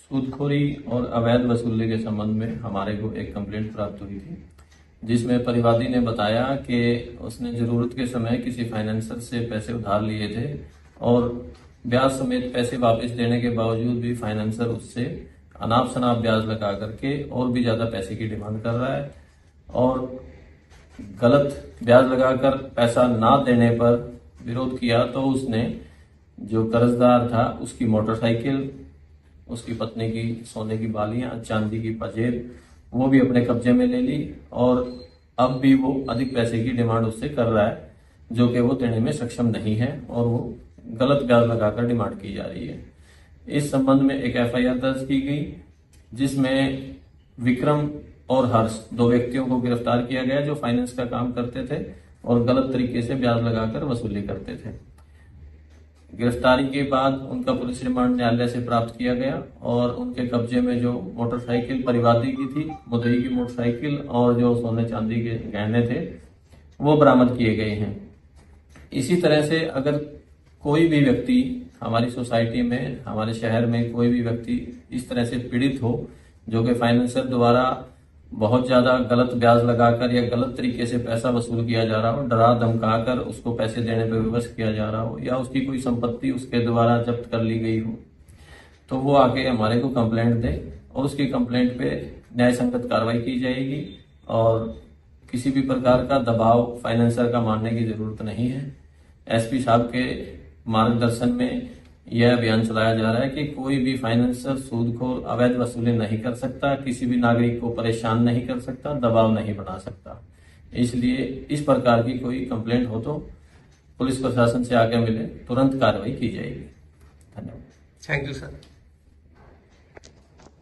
सूदखोरी और अवैध वसूली के संबंध में हमारे को एक कंप्लेंट प्राप्त हुई थी, जिसमें परिवादी ने बताया कि उसने जरूरत के समय किसी फाइनेंसर से पैसे उधार लिए थे और ब्याज समेत पैसे वापस देने के बावजूद भी फाइनेंसर उससे अनाप शनाप ब्याज लगा करके और भी ज्यादा पैसे की डिमांड कर रहा है और गलत ब्याज लगाकर पैसा ना देने पर विरोध किया तो उसने जो कर्जदार था उसकी मोटरसाइकिल, उसकी पत्नी की सोने की बालियां, चांदी की पजेब वो भी अपने कब्जे में ले ली और अब भी वो अधिक पैसे की डिमांड उससे कर रहा है, जो कि वो देने में सक्षम नहीं है और वो गलत ब्याज लगाकर डिमांड की जा रही है। इस संबंध में एक एफआईआर दर्ज की गई, जिसमें विक्रम और हर्ष दो व्यक्तियों को गिरफ्तार किया गया जो फाइनेंस का काम करते थे और गलत तरीके से ब्याज लगाकर वसूली करते थे। गिरफ्तारी के बाद उनका पुलिस रिमांड न्यायालय से प्राप्त किया गया और उनके कब्जे में जो मोटरसाइकिल परिवादी की थी, मुद्दई की मोटरसाइकिल और जो सोने चांदी के गहने थे वो बरामद किए गए हैं। इसी तरह से अगर कोई भी व्यक्ति हमारी सोसाइटी में, हमारे शहर में कोई भी व्यक्ति इस तरह से पीड़ित हो जो कि फाइनेंसर द्वारा बहुत ज्यादा गलत ब्याज लगाकर या गलत तरीके से पैसा वसूल किया जा रहा हो, डरा धमका कर उसको पैसे देने पर विवश किया जा रहा हो या उसकी कोई संपत्ति उसके द्वारा जब्त कर ली गई हो, तो वो आके हमारे को कंप्लेंट दे और उसकी कंप्लेंट पे न्याय संगत कार्रवाई की जाएगी और किसी भी प्रकार का दबाव फाइनेंसर का मानने की जरूरत नहीं है। एसपी साहब के मार्गदर्शन में यह अभियान चलाया जा रहा है कि कोई भी फाइनेंसर सूदखोर अवैध वसूली नहीं कर सकता, किसी भी नागरिक को परेशान नहीं कर सकता, दबाव नहीं बना सकता। इसलिए इस प्रकार की कोई कंप्लेंट हो तो पुलिस प्रशासन से आगे मिले, तुरंत कार्रवाई की जाएगी। धन्यवाद। Thank you sir.